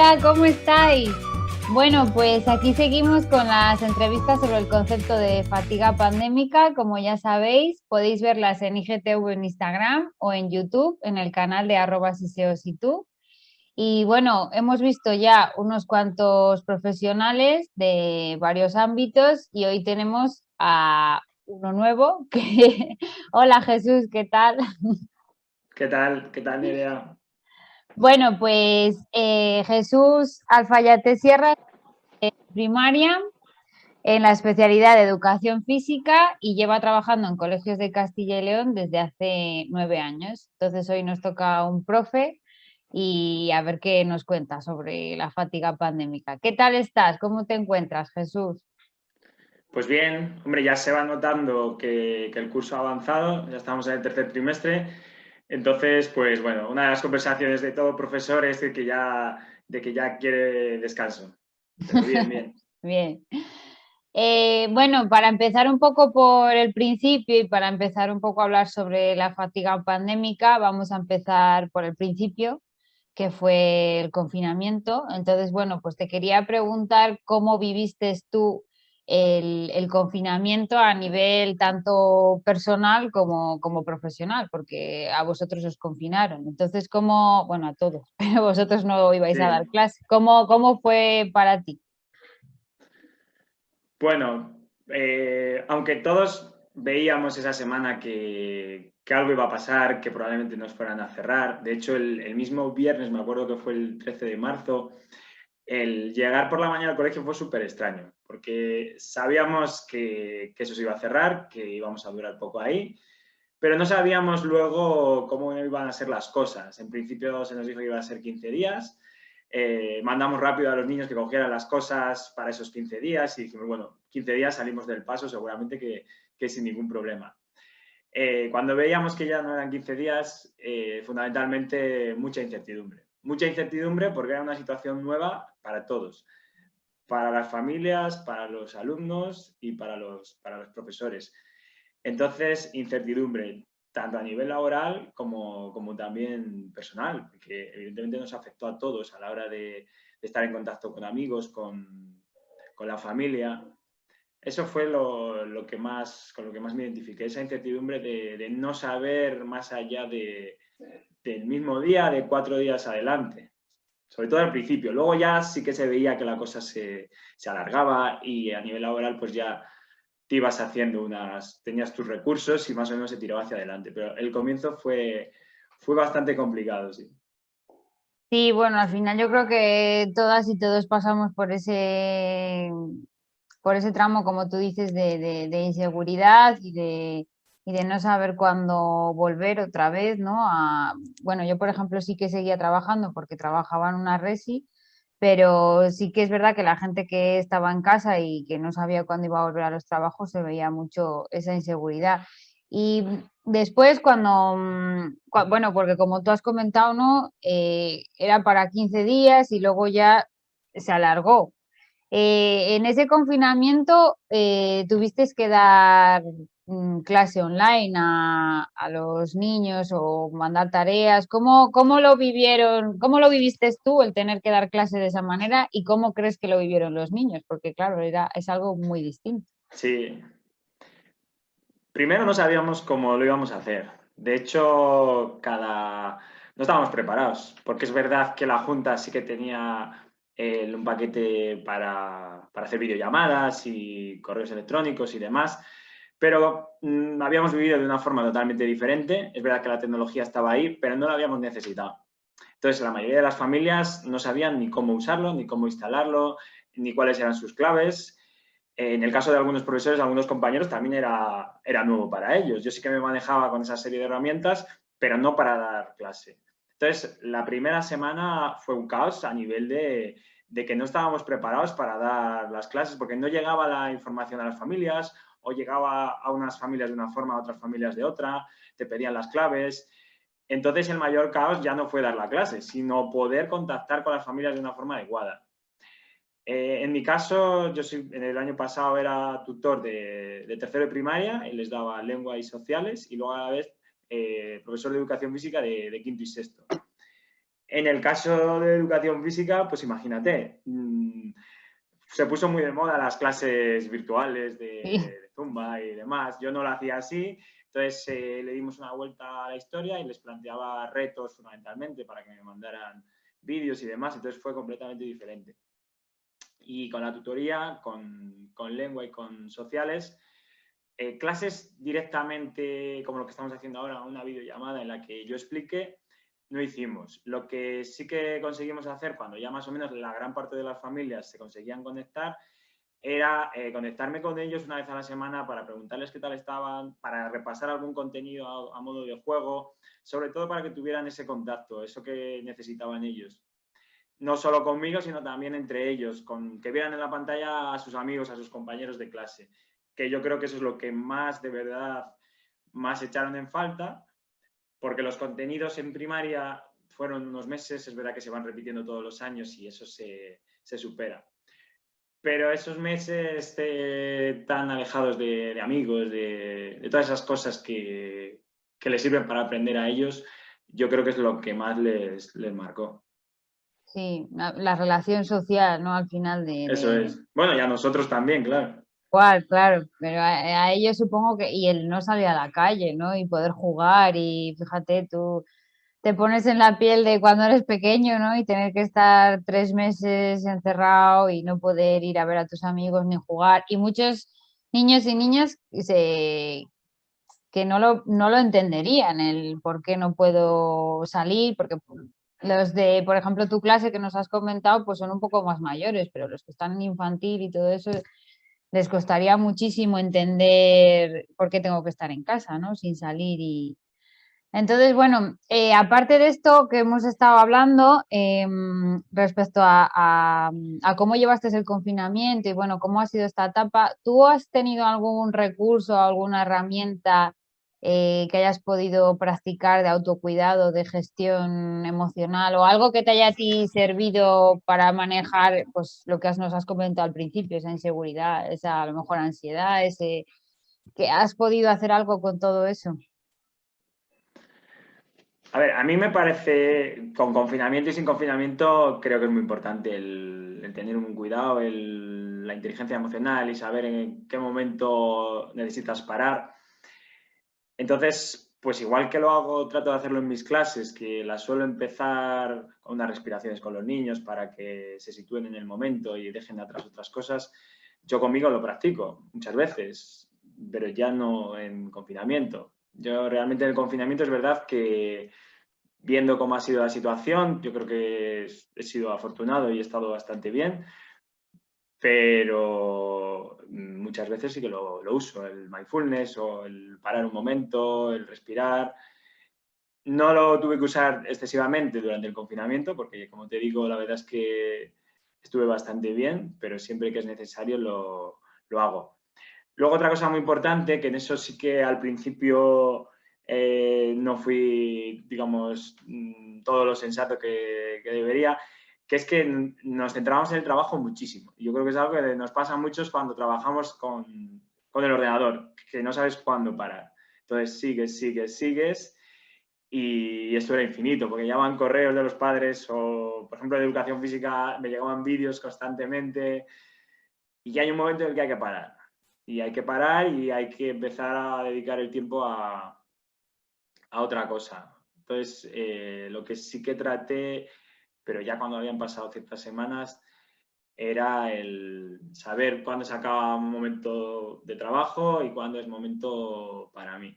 Hola, ¿cómo estáis? Bueno, pues aquí seguimos con las entrevistas sobre el concepto de fatiga pandémica. Como ya sabéis, podéis verlas en IGTV en Instagram o en YouTube, en el canal de @siseositú. Y bueno, hemos visto ya unos cuantos profesionales de varios ámbitos y hoy tenemos a uno nuevo que... Hola Jesús, ¿qué tal? ¿Qué tal? ¿Qué tal, Nerea? Bueno, pues Jesús Alfayate Sierra, primaria en la especialidad de educación física y lleva trabajando en colegios de Castilla y León desde hace 9 años. Entonces hoy nos toca un profe y a ver qué nos cuenta sobre la fatiga pandémica. ¿Qué tal estás? ¿Cómo te encuentras, Jesús? Pues bien, hombre, ya se va notando que el curso ha avanzado, ya estamos en el tercer trimestre, entonces, pues bueno, una de las conversaciones de todo profesor es de que ya quiere descanso, pero bien, bien. Bien. Bueno, para empezar un poco por el principio y para empezar un poco a hablar sobre la fatiga pandémica, vamos a empezar por el principio, que fue el confinamiento. Entonces, bueno, pues te quería preguntar cómo viviste tú el confinamiento a nivel tanto personal como profesional, porque a vosotros os confinaron. Entonces, ¿cómo, bueno, a todos, pero vosotros no ibais a dar Sí. clase? ¿Cómo fue para ti? Bueno, aunque todos veíamos esa semana que algo iba a pasar, que probablemente nos fueran a cerrar, de hecho el mismo viernes, me acuerdo que fue el 13 de marzo, el llegar por la mañana al colegio fue súper extraño, porque sabíamos que eso se iba a cerrar, que íbamos a durar poco ahí, pero no sabíamos luego cómo iban a ser las cosas. En principio se nos dijo que iba a ser 15 días, mandamos rápido a los niños que cogieran las cosas para esos 15 días y dijimos, bueno, 15 días salimos del paso seguramente que sin ningún problema. Cuando veíamos que ya no eran 15 días, fundamentalmente mucha incertidumbre. Mucha incertidumbre porque era una situación nueva para todos, para las familias, para los alumnos y para los profesores. Entonces, incertidumbre, tanto a nivel laboral como también personal, porque evidentemente nos afectó a todos a la hora de estar en contacto con amigos, con la familia. Eso fue con lo que más me identifiqué, esa incertidumbre de no saber más allá del mismo día, de 4 días adelante. Sobre todo al principio. Luego ya sí que se veía que la cosa se alargaba y a nivel laboral pues ya te ibas haciendo tenías tus recursos y más o menos se tiraba hacia adelante. Pero el comienzo fue bastante complicado, sí. Sí, bueno, al final yo creo que todas y todos pasamos por ese tramo, como tú dices, de inseguridad y de no saber cuándo volver otra vez, ¿no? Bueno, yo, por ejemplo, sí que seguía trabajando porque trabajaba en una resi, pero sí que es verdad que la gente que estaba en casa y que no sabía cuándo iba a volver a los trabajos se veía mucho esa inseguridad. Y después, bueno, porque como tú has comentado, ¿no? Era para 15 días y luego ya se alargó. En ese confinamiento tuvisteis que dar clase online a los niños o mandar tareas. ¿Cómo lo vivieron? ¿Cómo lo viviste tú el tener que dar clase de esa manera y cómo crees que lo vivieron los niños? Porque claro, es algo muy distinto. Sí, primero no sabíamos cómo lo íbamos a hacer. De hecho, no estábamos preparados, porque es verdad que la Junta sí que tenía un paquete para hacer videollamadas y correos electrónicos y demás, pero habíamos vivido de una forma totalmente diferente. Es verdad que la tecnología estaba ahí, pero no la habíamos necesitado. Entonces, la mayoría de las familias no sabían ni cómo usarlo, ni cómo instalarlo, ni cuáles eran sus claves. En el caso de algunos profesores, algunos compañeros, también era nuevo para ellos. Yo sí que me manejaba con esa serie de herramientas, pero no para dar clase. Entonces, la primera semana fue un caos a nivel de que no estábamos preparados para dar las clases porque no llegaba la información a las familias o llegaba a unas familias de una forma, a otras familias de otra, te pedían las claves. Entonces, el mayor caos ya no fue dar la clase, sino poder contactar con las familias de una forma adecuada. En mi caso, en el año pasado era tutor de tercero de primaria y les daba lengua y sociales y luego a la vez profesor de educación física de quinto y sexto. En el caso de educación física, pues imagínate, se puso muy de moda las clases virtuales Sí. de Zumba y demás. Yo no lo hacía así, entonces le dimos una vuelta a la historia y les planteaba retos fundamentalmente para que me mandaran vídeos y demás, entonces fue completamente diferente. Y con la tutoría, con lengua y con sociales, clases directamente como lo que estamos haciendo ahora, una videollamada en la que yo explique, no hicimos. Lo que sí que conseguimos hacer cuando ya más o menos la gran parte de las familias se conseguían conectar era conectarme con ellos una vez a la semana para preguntarles qué tal estaban, para repasar algún contenido a modo de juego, sobre todo para que tuvieran ese contacto, eso que necesitaban ellos. No solo conmigo, sino también entre ellos, con que vieran en la pantalla a sus amigos, a sus compañeros de clase, que yo creo que eso es lo que más de verdad más echaron en falta, porque los contenidos en primaria fueron unos meses, es verdad que se van repitiendo todos los años y eso se supera. Pero esos meses tan alejados de amigos, de todas esas cosas que les sirven para aprender a ellos, yo creo que es lo que más les marcó. Sí, la relación social, ¿no? Al final Eso es. Bueno, y a nosotros también, claro. Claro, pero a ellos supongo que, y el no salir a la calle, ¿no? Y poder jugar y fíjate, tú te pones en la piel de cuando eres pequeño, ¿no? Y tener que estar 3 meses encerrado y no poder ir a ver a tus amigos ni jugar. Y muchos niños y niñas que no lo entenderían, el por qué no puedo salir, porque los de, por ejemplo, tu clase que nos has comentado, pues son un poco más mayores, pero los que están en infantil y todo eso, les costaría muchísimo entender por qué tengo que estar en casa, ¿no? Sin salir y... Entonces, bueno, aparte de esto que hemos estado hablando, respecto a cómo llevaste el confinamiento y, bueno, cómo ha sido esta etapa, ¿tú has tenido algún recurso, alguna herramienta que hayas podido practicar de autocuidado, de gestión emocional o algo que te haya a ti servido para manejar, pues, lo que nos has comentado al principio, esa inseguridad, esa a lo mejor ansiedad, que has podido hacer algo con todo eso? A ver, a mí me parece, con confinamiento y sin confinamiento, creo que es muy importante el tener un cuidado, la inteligencia emocional y saber en qué momento necesitas parar. Entonces, pues igual que lo hago, trato de hacerlo en mis clases, que las suelo empezar con unas respiraciones con los niños para que se sitúen en el momento y dejen de atrás otras cosas, yo conmigo lo practico muchas veces, pero ya no en confinamiento. Yo realmente en el confinamiento es verdad que viendo cómo ha sido la situación, yo creo que he sido afortunado y he estado bastante bien, pero muchas veces sí que lo uso, el mindfulness o el parar un momento, el respirar. No lo tuve que usar excesivamente durante el confinamiento porque, como te digo, la verdad es que estuve bastante bien, pero siempre que es necesario lo hago. Luego otra cosa muy importante, que en eso sí que al principio no fui, digamos, todo lo sensato que debería, que es que nos centramos en el trabajo muchísimo. Y yo creo que es algo que nos pasa a muchos cuando trabajamos con el ordenador, que no sabes cuándo parar. Entonces sigues y esto era infinito, porque llegaban correos de los padres o, por ejemplo, de educación física, me llegaban vídeos constantemente y ya hay un momento en el que hay que parar. Y hay que parar y hay que empezar a dedicar el tiempo a otra cosa. Entonces, lo que sí que traté, pero ya cuando habían pasado ciertas semanas, era el saber cuándo se acaba un momento de trabajo y cuándo es momento para mí.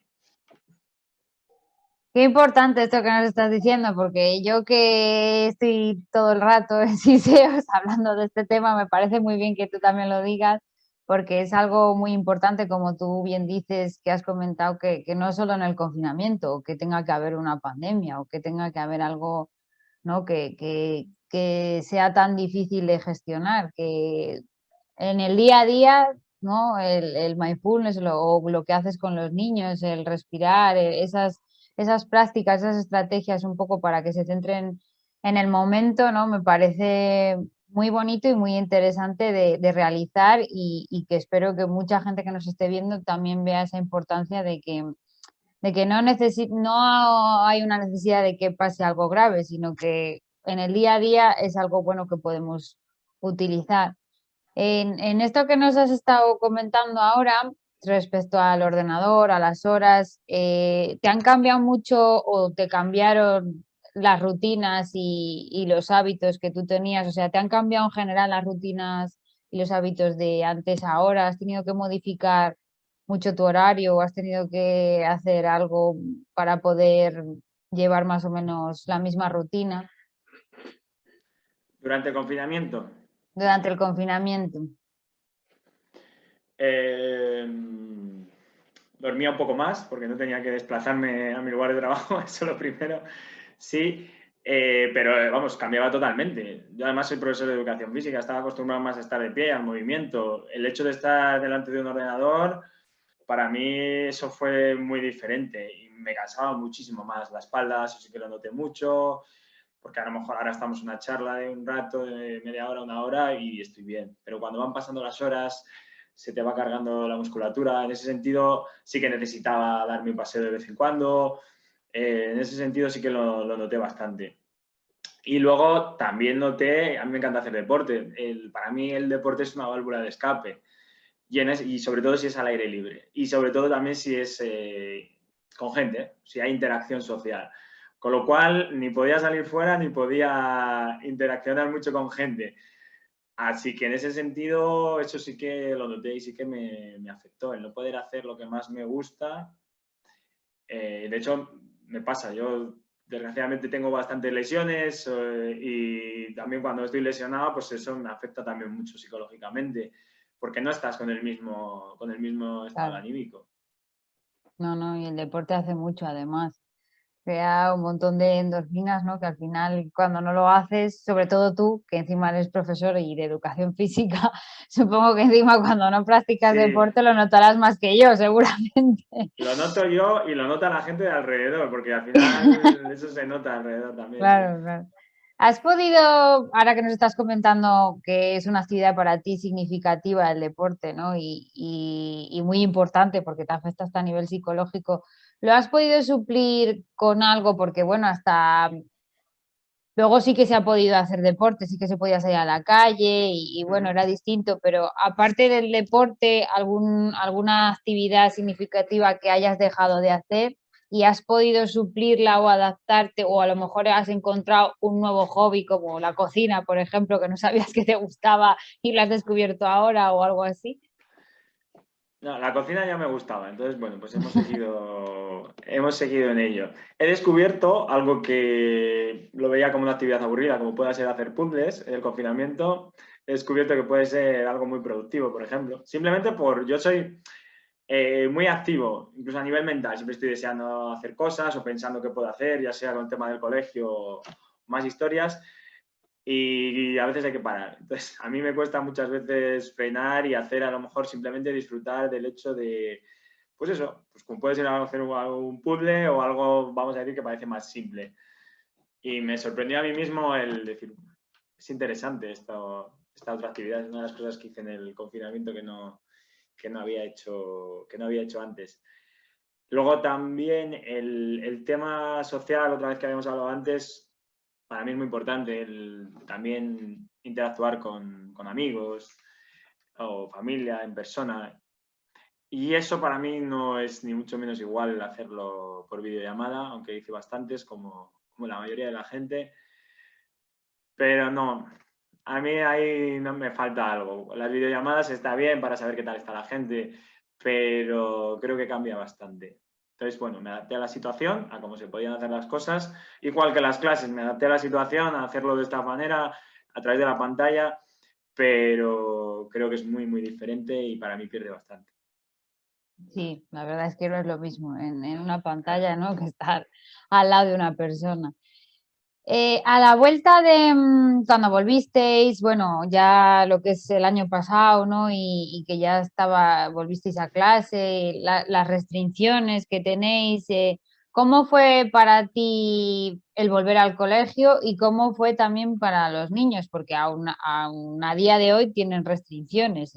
Qué importante esto que nos estás diciendo, porque yo que estoy todo el rato en Siseos hablando de este tema, me parece muy bien que tú también lo digas, porque es algo muy importante, como tú bien dices, que has comentado, que no solo en el confinamiento, o que tenga que haber una pandemia, o que tenga que haber algo, ¿no? Que sea tan difícil de gestionar, que en el día a día, ¿no? El mindfulness o lo que haces con los niños, el respirar, esas prácticas, esas estrategias un poco para que se centren en el momento, ¿no? Me parece muy bonito y muy interesante de realizar y que espero que mucha gente que nos esté viendo también vea esa importancia de que no hay una necesidad de que pase algo grave, sino que en el día a día es algo bueno que podemos utilizar. En esto que nos has estado comentando ahora, respecto al ordenador, a las horas, ¿te han cambiado mucho o te cambiaron las rutinas y los hábitos que tú tenías? O sea, ¿te han cambiado en general las rutinas y los hábitos de antes a ahora? ¿Has tenido que modificar mucho tu horario o has tenido que hacer algo para poder llevar más o menos la misma rutina Durante el confinamiento, durante el confinamiento? eh, dormía un poco más porque no tenía que desplazarme a mi lugar de trabajo, eso lo primero. Sí, pero vamos, cambiaba totalmente. Yo además soy profesor de educación física, estaba acostumbrado más a estar de pie, al movimiento. El hecho de estar delante de un ordenador, para mí eso fue muy diferente y me cansaba muchísimo más la espalda, eso sí que lo noté mucho, porque a lo mejor ahora estamos en una charla de un rato, de media hora, una hora y estoy bien. Pero cuando van pasando las horas, se te va cargando la musculatura. En ese sentido, sí que necesitaba darme un paseo de vez en cuando. En ese sentido, sí que lo noté bastante. Y luego también noté, a mí me encanta hacer deporte. Para mí el deporte es una válvula de escape. Y sobre todo si es al aire libre. Y sobre todo también si es con gente, si hay interacción social. Con lo cual, ni podía salir fuera ni podía interaccionar mucho con gente. Así que en ese sentido, eso sí que lo noté y sí que me afectó, el no poder hacer lo que más me gusta. De hecho, me pasa, yo desgraciadamente tengo bastantes lesiones y también cuando estoy lesionado, pues eso me afecta también mucho psicológicamente, porque no estás con el mismo estado Claro, anímico. no, no, y el deporte hace mucho además. Crea un montón de endorfinas, ¿no? Que al final, cuando no lo haces, sobre todo tú, que encima eres profesor y de educación física, supongo que encima cuando no practicas Sí, deporte lo notarás más que yo, seguramente. lo noto yo y lo nota la gente de alrededor, porque al final eso se nota alrededor también, sí. Claro, claro. ¿Has podido, ahora que nos estás comentando que es una actividad para ti significativa el deporte, ¿no? Y muy importante porque te afecta hasta a nivel psicológico, ¿lo has podido suplir con algo? Porque bueno, hasta luego sí que se ha podido hacer deporte, sí que se podía salir a la calle y bueno, Ujú. era distinto, pero aparte del deporte, alguna actividad significativa que hayas dejado de hacer y has podido suplirla o adaptarte, o a lo mejor has encontrado un nuevo hobby como la cocina, por ejemplo, que no sabías que te gustaba y lo has descubierto ahora o algo así. No, la cocina ya me gustaba, entonces, bueno, pues hemos seguido en ello. He descubierto algo que lo veía como una actividad aburrida, como pueda ser hacer puzzles en el confinamiento. He descubierto que puede ser algo muy productivo, por ejemplo. Simplemente yo soy muy activo, incluso a nivel mental. Siempre estoy deseando hacer cosas o pensando qué puedo hacer, ya sea con el tema del colegio o más historias y a veces hay que parar. Entonces, a mí me cuesta muchas veces frenar y hacer a lo mejor simplemente disfrutar del hecho de, pues eso, pues como puede ser hacer un puzzle o algo, vamos a decir, que parece más simple. Y me sorprendió a mí mismo el decir, es interesante esta otra actividad, es una de las cosas que hice en el confinamiento que no había hecho antes. Luego también el tema social, otra vez que habíamos hablado antes, para mí es muy importante también interactuar con amigos o familia en persona. Y eso para mí no es ni mucho menos igual hacerlo por videollamada, aunque hice bastantes como la mayoría de la gente. Pero no, a mí ahí no me falta algo. Las videollamadas está bien para saber qué tal está la gente, pero creo que cambia bastante. Entonces, bueno, me adapté a la situación, a cómo se podían hacer las cosas, igual que las clases, me adapté a la situación, a hacerlo de esta manera, a través de la pantalla, pero creo que es muy, muy diferente y para mí pierde bastante. Sí, la verdad es que no es lo mismo en una Claro. pantalla, ¿no? Que estar al lado de una persona. A la vuelta de cuando volvisteis, bueno, ya lo que es el año pasado, ¿no? Y que ya volvisteis a clase, las restricciones que tenéis, ¿cómo fue para ti el volver al colegio y cómo fue también para los niños? Porque aún a día de hoy tienen restricciones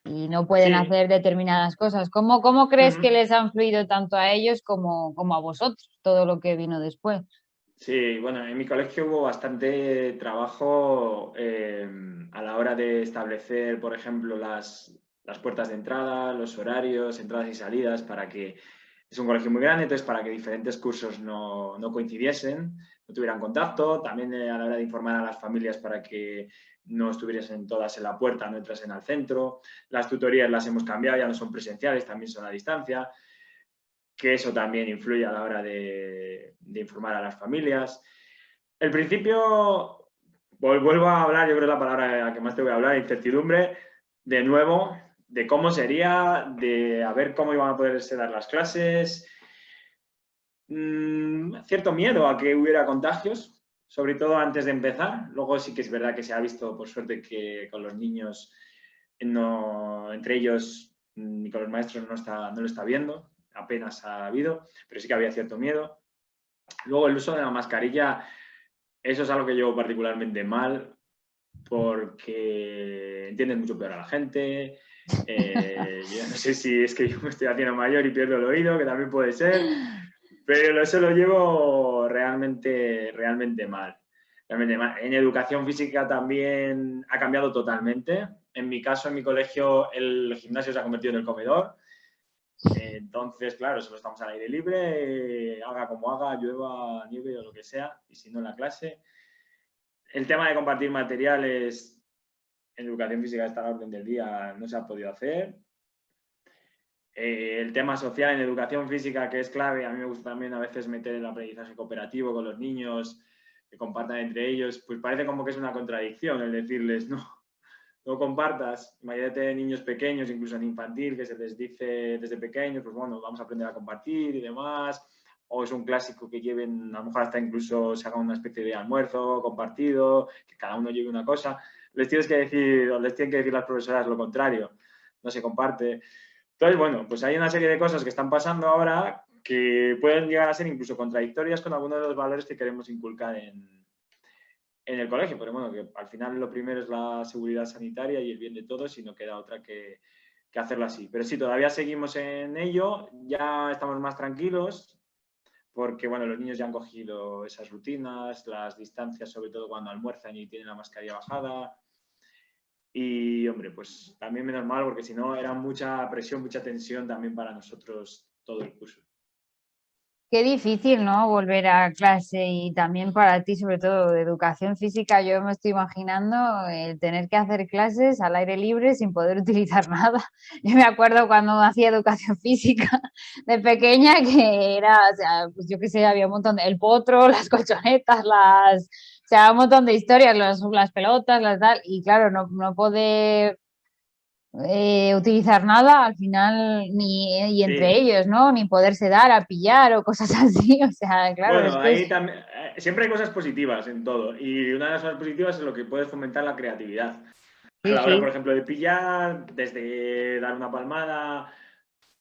y no pueden Sí. hacer determinadas cosas. ¿Cómo crees que Ujú. les ha influido tanto a ellos como a vosotros, todo lo que vino después? Sí, bueno, en mi colegio hubo bastante trabajo a la hora de establecer, por ejemplo, las puertas de entrada, los horarios, entradas y salidas, para que es un colegio muy grande, entonces para que diferentes cursos no coincidiesen, no tuvieran contacto, también a la hora de informar a las familias para que no estuviesen todas en la puerta, no entrasen al centro. Las tutorías las hemos cambiado, ya no son presenciales, también son a distancia, que eso también influye a la hora de informar a las familias. El principio, vuelvo a hablar, yo creo la palabra a la que más te voy a hablar, incertidumbre, de nuevo, de cómo sería, de a ver cómo iban a poderse dar las clases, cierto miedo a que hubiera contagios, sobre todo antes de empezar. Luego sí que es verdad que se ha visto, por suerte, que con los niños, entre ellos ni con los maestros no lo está viendo, apenas ha habido, pero sí que había cierto miedo. Luego el uso de la mascarilla, eso es algo que llevo particularmente mal porque entienden mucho peor a la gente. Yo no sé si es que yo me estoy haciendo mayor y pierdo el oído, que también puede ser, pero eso lo llevo realmente mal. Realmente mal. En educación física también ha cambiado totalmente. En mi caso, en mi colegio, el gimnasio se ha convertido en el comedor. Entonces, claro, solo estamos al aire libre, haga como haga, llueva, nieve o lo que sea, y si no en la clase. El tema de compartir materiales en educación física está a la orden del día, no se ha podido hacer. El tema social en educación física, que es clave, a mí me gusta también a veces meter el aprendizaje cooperativo con los niños, que compartan entre ellos, pues parece como que es una contradicción el decirles, no compartas. Imagínate niños pequeños, incluso en infantil, que se les dice desde pequeños, pues bueno, vamos a aprender a compartir y demás. O es un clásico que lleven, a lo mejor hasta incluso se haga una especie de almuerzo compartido, que cada uno lleve una cosa. Les tienes que decir, o les tienen que decir las profesoras lo contrario, no se comparte. Entonces, bueno, pues hay una serie de cosas que están pasando ahora que pueden llegar a ser incluso contradictorias con algunos de los valores que queremos inculcar en el colegio, pero bueno, que al final lo primero es la seguridad sanitaria y el bien de todos y no queda otra que hacerlo así. Pero sí, todavía seguimos en ello, ya estamos más tranquilos porque, bueno, los niños ya han cogido esas rutinas, las distancias, sobre todo cuando almuerzan y tienen la mascarilla bajada. Y, hombre, pues también menos mal porque si no era mucha presión, mucha tensión también para nosotros todo el curso. Qué difícil, ¿no? Volver a clase y también para ti, sobre todo de educación física, yo me estoy imaginando el tener que hacer clases al aire libre sin poder utilizar nada. Yo me acuerdo cuando hacía educación física de pequeña que era, o sea, pues yo qué sé, había un montón de, el potro, las colchonetas, o sea, un montón de historias, las pelotas, las tal, y claro, no poder utilizar nada al final ni y entre Sí, ellos, ¿no? Ni poderse dar a pillar o cosas así. O sea, claro, es bueno, que ahí es. también, siempre hay cosas positivas en todo y una de las cosas positivas es lo que puede fomentar la creatividad. A Sí, la hora, por sí. ejemplo, de pillar, desde dar una palmada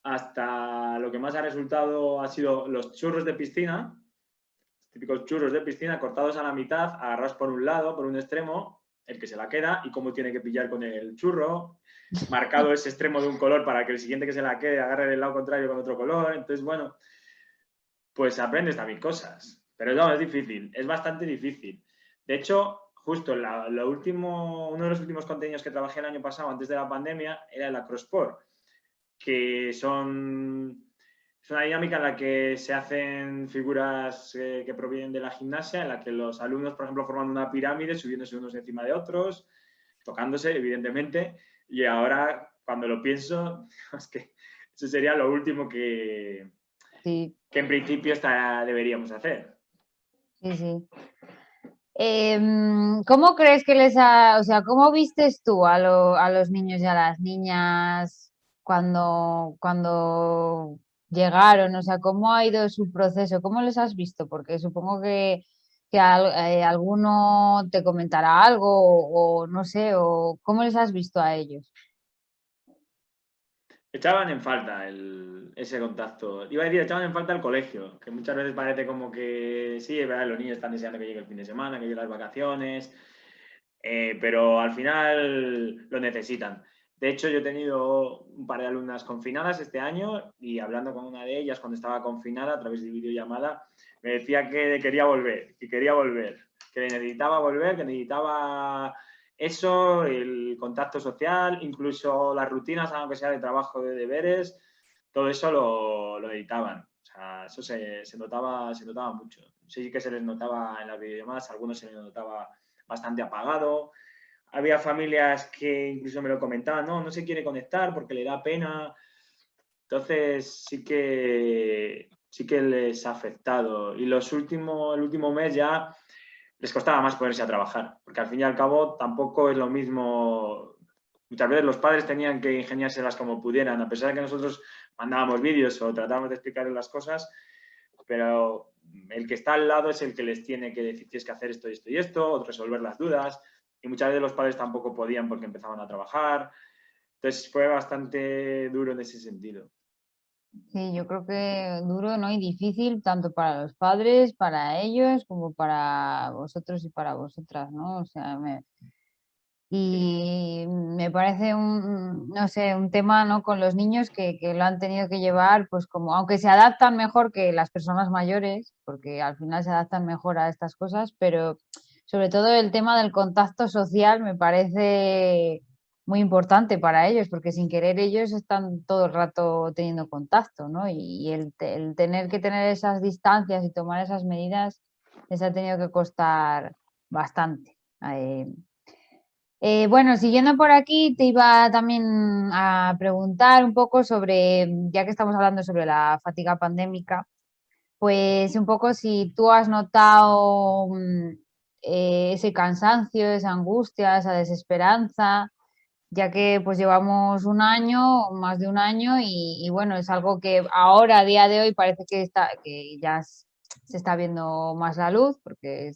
hasta lo que más ha resultado ha sido los churros de piscina, típicos churros de piscina cortados a la mitad, agarrados por un lado, por un extremo, el que se la queda y cómo tiene que pillar con el churro, marcado ese extremo de un color para que el siguiente que se la quede agarre del lado contrario con otro color. Entonces, bueno, pues aprendes también cosas. Pero no, es difícil, es bastante difícil. De hecho, justo uno de los últimos contenidos que trabajé el año pasado, antes de la pandemia, era el acrosport, que es una dinámica en la que se hacen figuras que provienen de la gimnasia, en la que los alumnos, por ejemplo, forman una pirámide subiéndose unos encima de otros, tocándose, evidentemente, y ahora, cuando lo pienso, es que eso sería lo último Sí, que en principio deberíamos hacer. sí, sí. ¿Cómo crees que o sea, cómo vistes tú a los niños y a las niñas cuando llegaron? O sea, ¿cómo ha ido su proceso? ¿Cómo les has visto? Porque supongo que alguno te comentará algo o no sé, o ¿cómo les has visto a ellos? Echaban en falta ese contacto. Iba a decir, echaban en falta el colegio, que muchas veces parece como que sí, es verdad, los niños están deseando que llegue el fin de semana, que lleguen las vacaciones, pero al final lo necesitan. De hecho, yo he tenido un par de alumnas confinadas este año y hablando con una de ellas cuando estaba confinada a través de videollamada, me decía que quería volver, que necesitaba volver, que necesitaba eso, el contacto social, incluso las rutinas, aunque sea de trabajo, de deberes, todo eso lo editaban. O sea, eso se notaba mucho. Sí que se les notaba en las videollamadas, a algunos se les notaba bastante apagado. Había familias que incluso me lo comentaban, no, no se quiere conectar porque le da pena. Entonces sí que les ha afectado. Y el último mes ya les costaba más ponerse a trabajar, porque al fin y al cabo tampoco es lo mismo. Muchas veces los padres tenían que ingeniárselas como pudieran, a pesar de que nosotros mandábamos vídeos o tratábamos de explicarles las cosas, pero el que está al lado es el que les tiene que decir tienes que hacer esto y esto y esto, o resolver las dudas, y muchas veces los padres tampoco podían porque empezaban a trabajar. Entonces fue bastante duro en ese sentido. Sí, yo creo que duro, ¿no? Y difícil tanto para los padres, para ellos, como para vosotros y para vosotras, ¿no? O sea, y me parece un, no sé, un tema, ¿no? Con los niños que lo han tenido que llevar, pues como, aunque se adaptan mejor que las personas mayores, porque al final se adaptan mejor a estas cosas, pero sobre todo el tema del contacto social me parece muy importante para ellos, porque sin querer ellos están todo el rato teniendo contacto, ¿no? Y el tener que tener esas distancias y tomar esas medidas les ha tenido que costar bastante. Bueno, siguiendo por aquí, te iba también a preguntar un poco sobre, ya que estamos hablando sobre la fatiga pandémica, pues un poco si tú has notado ese cansancio, esa angustia, esa desesperanza, ya que pues llevamos un año, más de un año, y bueno, es algo que ahora, a día de hoy, parece que ya se está viendo más la luz, porque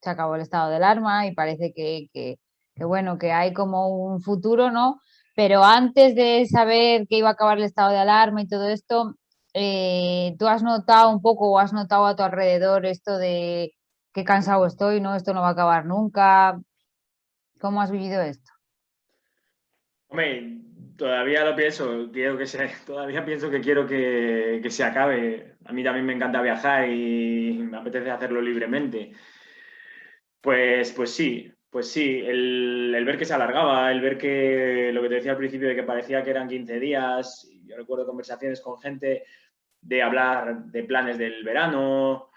se acabó el estado de alarma y parece que bueno, que hay como un futuro, ¿no? Pero antes de saber que iba a acabar el estado de alarma y todo esto, ¿tú has notado un poco o has notado a tu alrededor esto de qué cansado estoy, ¿no? Esto no va a acabar nunca? ¿Cómo has vivido esto? Hombre, todavía lo pienso, todavía pienso que quiero que se acabe. A mí también me encanta viajar y me apetece hacerlo libremente. Pues sí, el ver que se alargaba, el ver que lo que te decía al principio de que parecía que eran 15 días, yo recuerdo conversaciones con gente de hablar de planes del verano,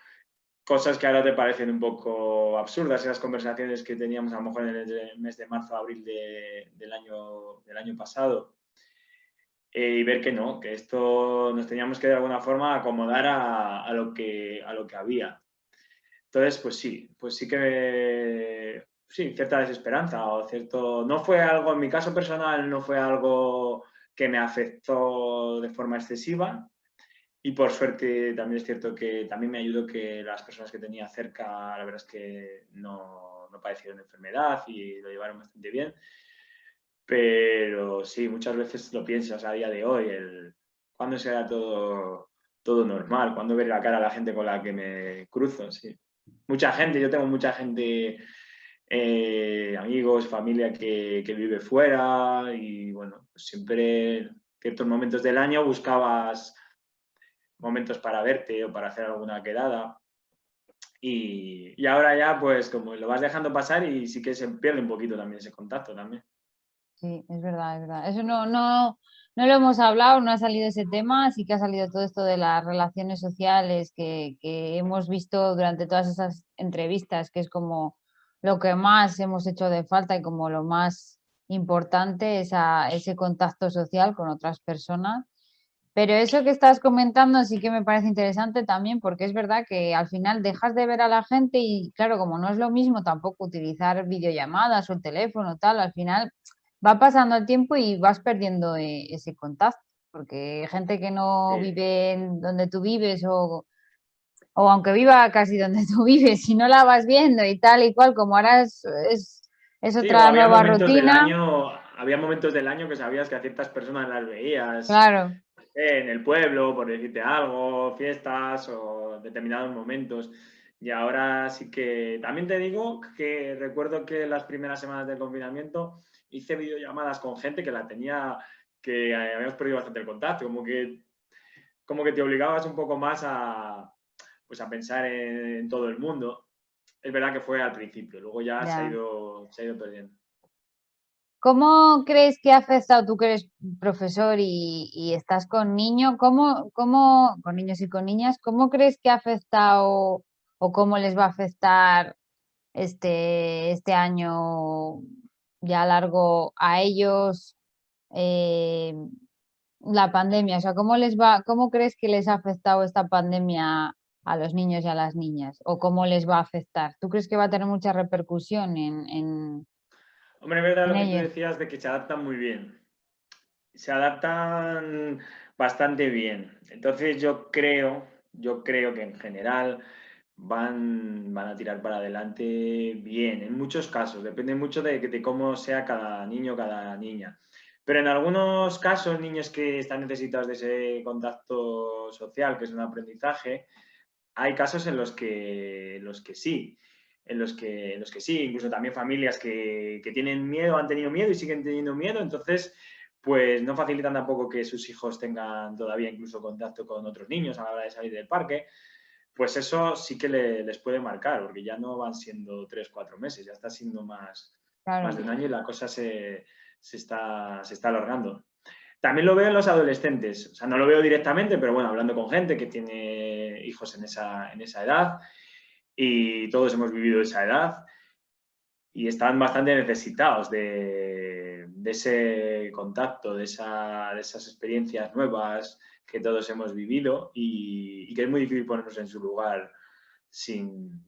cosas que ahora te parecen un poco absurdas, esas conversaciones que teníamos a lo mejor en el mes de marzo, abril del año pasado. Y ver que no, que esto nos teníamos que de alguna forma acomodar a a lo que había. Entonces, pues sí que, sí, cierta desesperanza o cierto, no fue algo, en mi caso personal, no fue algo que me afectó de forma excesiva y por suerte también es cierto que también me ayudó que las personas que tenía cerca, la verdad es que no padecieron enfermedad y lo llevaron bastante bien, pero sí, muchas veces lo piensas a día de hoy, cuándo será todo normal, cuándo ver la cara a la gente con la que me cruzo, sí. Mucha gente, yo tengo mucha gente, amigos, familia que vive fuera y bueno, pues siempre en ciertos momentos del año buscabas momentos para verte o para hacer alguna quedada y ahora ya pues como lo vas dejando pasar y sí que se pierde un poquito también ese contacto también. Sí, es verdad, es verdad. Eso no lo hemos hablado, no ha salido ese tema, sí que ha salido todo esto de las relaciones sociales que hemos visto durante todas esas entrevistas, que es como lo que más hemos hecho de falta y como lo más importante, ese contacto social con otras personas. Pero eso que estás comentando sí que me parece interesante también, porque es verdad que al final dejas de ver a la gente y claro, como no es lo mismo tampoco utilizar videollamadas o el teléfono, tal, al final va pasando el tiempo y vas perdiendo ese contacto, porque gente que no Sí. vive en donde tú vives o aunque viva casi donde tú vives, si no la vas viendo y tal y cual, como ahora es Sí, o otra nueva rutina, había momentos del año que sabías que a ciertas personas las veías claro, en el pueblo, por decirte algo, fiestas o determinados momentos. Y ahora sí que también te digo que recuerdo que las primeras semanas del confinamiento hice videollamadas con gente que que habíamos perdido bastante el contacto, como que te obligabas un poco más pues a pensar en todo el mundo. Es verdad que fue al principio, luego ya Ya. se ha ido perdiendo. ¿Cómo crees que ha afectado, tú que eres profesor y estás con niños, con niños y con niñas, cómo crees que ha afectado o cómo les va a afectar este año ya largo a ellos, eh, la pandemia? O sea, cómo crees que les ha afectado esta pandemia a los niños y a las niñas? ¿O cómo les va a afectar? ¿Tú crees que va a tener mucha repercusión Hombre, es verdad en lo que tú ellos? decías de que se adaptan muy bien. Se adaptan bastante bien. Entonces yo creo que en general van a tirar para adelante bien, en muchos casos. Depende mucho de cómo sea cada niño, cada niña. Pero en algunos casos, niños que están necesitados de ese contacto social, que es un aprendizaje, hay casos en los que sí, en los que sí, incluso también familias que tienen miedo, han tenido miedo y siguen teniendo miedo, entonces pues no facilitan tampoco que sus hijos tengan todavía incluso contacto con otros niños a la hora de salir del parque, pues eso sí que les puede marcar, porque ya no van siendo 3, 4 meses, ya está siendo más Claro. de un año y la cosa se está alargando. También lo veo en los adolescentes, o sea, no lo veo directamente, pero bueno, hablando con gente que tiene hijos en esa edad y todos hemos vivido esa edad y están bastante necesitados de ese contacto, de esas experiencias nuevas que todos hemos vivido y que es muy difícil ponernos en su lugar sin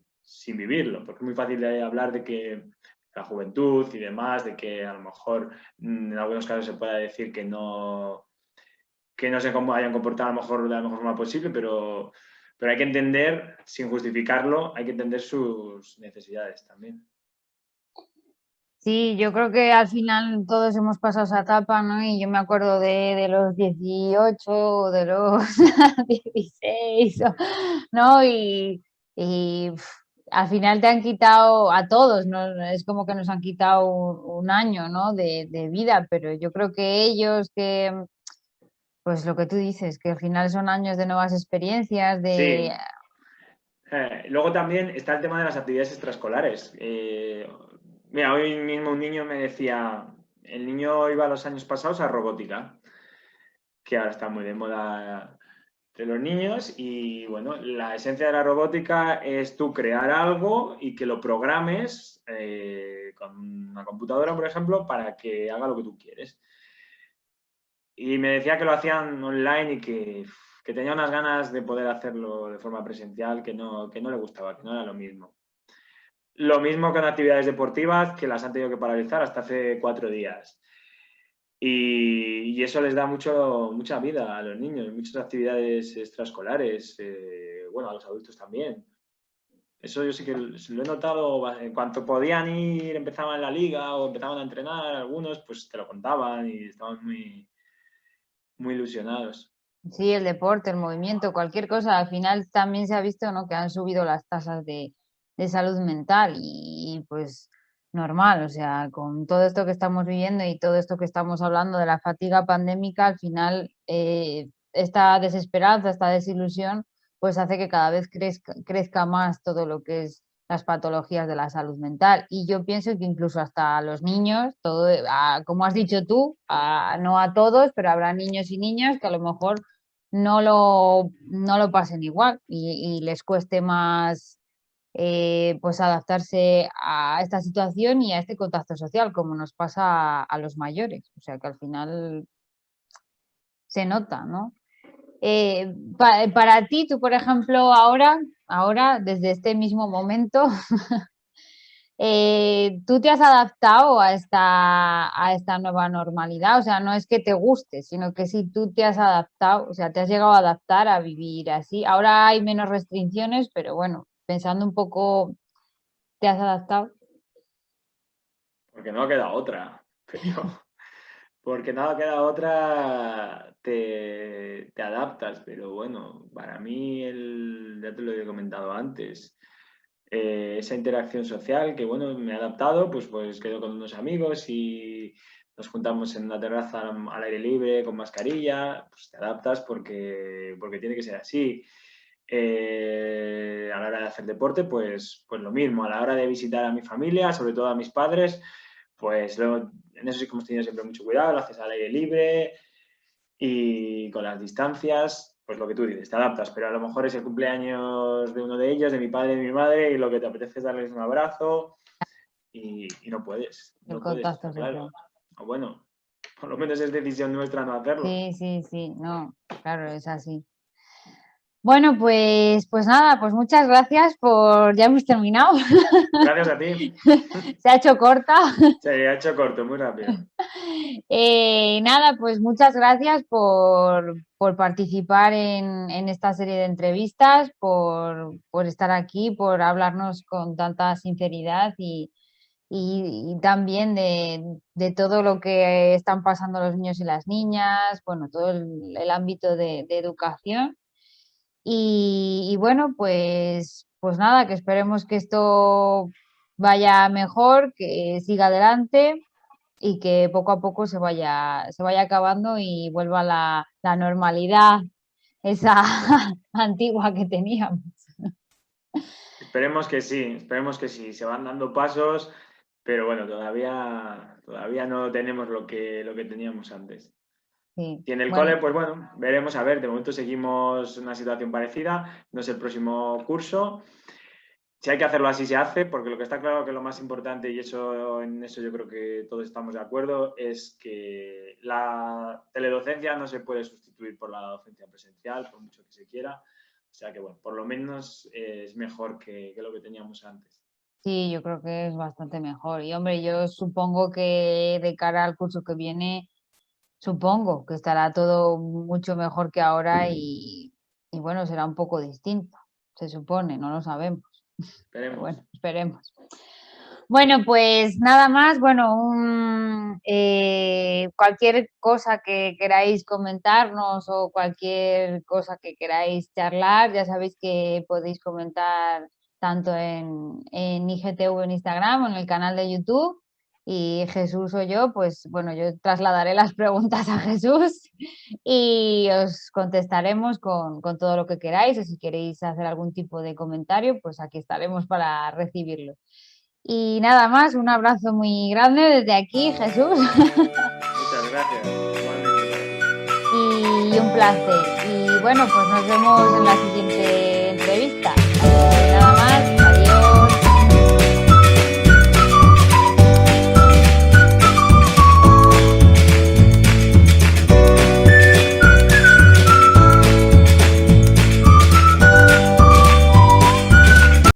vivirlo, porque es muy fácil de hablar de que la juventud y demás, de que a lo mejor en algunos casos se pueda decir que no se hayan comportado a lo mejor de la mejor forma posible, pero hay que entender, sin justificarlo, hay que entender sus necesidades también. Sí, yo creo que al final todos hemos pasado esa etapa, ¿no? Y yo me acuerdo de los 18, o de los 16, ¿no? Al final te han quitado a todos, ¿no? Es como que nos han quitado un año, ¿no? De vida, pero yo creo que ellos pues lo que tú dices, que al final son años de nuevas experiencias, de... Sí, luego también está el tema de las actividades extraescolares. Mira, hoy mismo un niño me decía, el niño iba los años pasados a robótica, que ahora está muy de moda entre los niños y bueno, la esencia de la robótica es tú crear algo y que lo programes con una computadora, por ejemplo, para que haga lo que tú quieres. Y me decía que lo hacían online y que tenía unas ganas de poder hacerlo de forma presencial, que no le gustaba, que no era lo mismo. Lo mismo con actividades deportivas que las han tenido que paralizar hasta hace 4 días. Y eso les da mucha vida a los niños, muchas actividades extraescolares, bueno, a los adultos también. Eso yo sí que lo he notado, en cuanto podían ir, empezaban la liga o empezaban a entrenar, algunos pues te lo contaban y estaban muy ilusionados. Sí, el deporte, el movimiento, cualquier cosa, al final también se ha visto, ¿no? Que han subido las tasas de salud mental pues normal, o sea, con todo esto que estamos viviendo y todo esto que estamos hablando de la fatiga pandémica, al final esta desesperanza, esta desilusión, pues hace que cada vez crezca más todo lo que es las patologías de la salud mental. Y yo pienso que incluso hasta los niños, como has dicho tú, no a todos, pero habrá niños y niñas que a lo mejor no lo pasen igual y les cueste más pues adaptarse a esta situación y a este contacto social, como nos pasa a los mayores. O sea que al final se nota, ¿no? Para ti, tú, por ejemplo, ahora, desde este mismo momento, ¿tú te has adaptado a esta nueva normalidad? O sea, no es que te guste, sino que si tú te has adaptado, o sea, te has llegado a adaptar a vivir así. Ahora hay menos restricciones, pero bueno, pensando un poco, ¿te has adaptado? Porque no queda otra. Pero, porque no queda otra, te adaptas. Pero bueno, para mí, ya te lo he comentado antes, esa interacción social que, bueno, me he adaptado, pues quedo con unos amigos y nos juntamos en una terraza al aire libre con mascarilla, pues te adaptas porque tiene que ser así. A la hora de hacer deporte, pues lo mismo. A la hora de visitar a mi familia, sobre todo a mis padres, pues luego, en eso sí que hemos tenido siempre mucho cuidado, lo haces al aire libre y con las distancias, pues lo que tú dices, te adaptas, pero a lo mejor es el cumpleaños de uno de ellos, de mi padre, de mi madre, y lo que te apetece es darles un abrazo y no puedes, El no puedes, contacto está claro. social. O bueno, por lo menos es decisión nuestra no hacerlo. Sí, no, claro, es así. Bueno, pues nada, pues muchas gracias ya hemos terminado. Gracias a ti. Se ha hecho corta. Se ha hecho corto, muy rápido. Nada, pues muchas gracias por participar en esta serie de entrevistas, por estar aquí, por hablarnos con tanta sinceridad y también de todo lo que están pasando los niños y las niñas, bueno, todo el ámbito de educación. Y bueno, pues nada, que esperemos que esto vaya mejor, que siga adelante y que poco a poco se vaya acabando y vuelva la normalidad, esa antigua que teníamos. Esperemos que sí, se van dando pasos, pero bueno, todavía no tenemos lo que teníamos antes. Sí, Y en el bueno, cole, pues bueno, veremos a ver, de momento seguimos una situación parecida, no es el próximo curso. Si hay que hacerlo así, se hace, porque lo que está claro que lo más importante, y en eso yo creo que todos estamos de acuerdo, es que la teledocencia no se puede sustituir por la docencia presencial, por mucho que se quiera. O sea que, bueno, por lo menos es mejor que lo que teníamos antes. sí, yo creo que es bastante mejor. Y hombre, yo supongo que de cara al curso que viene, supongo que estará todo mucho mejor que ahora y bueno, será un poco distinto, se supone, no lo sabemos. Pero Esperemos. bueno, esperemos. Bueno, pues nada más. Bueno, cualquier cosa que queráis comentarnos o cualquier cosa que queráis charlar, ya sabéis que podéis comentar tanto en IGTV en Instagram o en el canal de YouTube. Y Jesús o yo, pues bueno, yo trasladaré las preguntas a Jesús y os contestaremos con todo lo que queráis, o si queréis hacer algún tipo de comentario, pues aquí estaremos para recibirlo. Y nada más, un abrazo muy grande desde aquí, Jesús, Muchas gracias. Igualmente para ti. y un placer. Y bueno, pues nos vemos en la siguiente entrevista.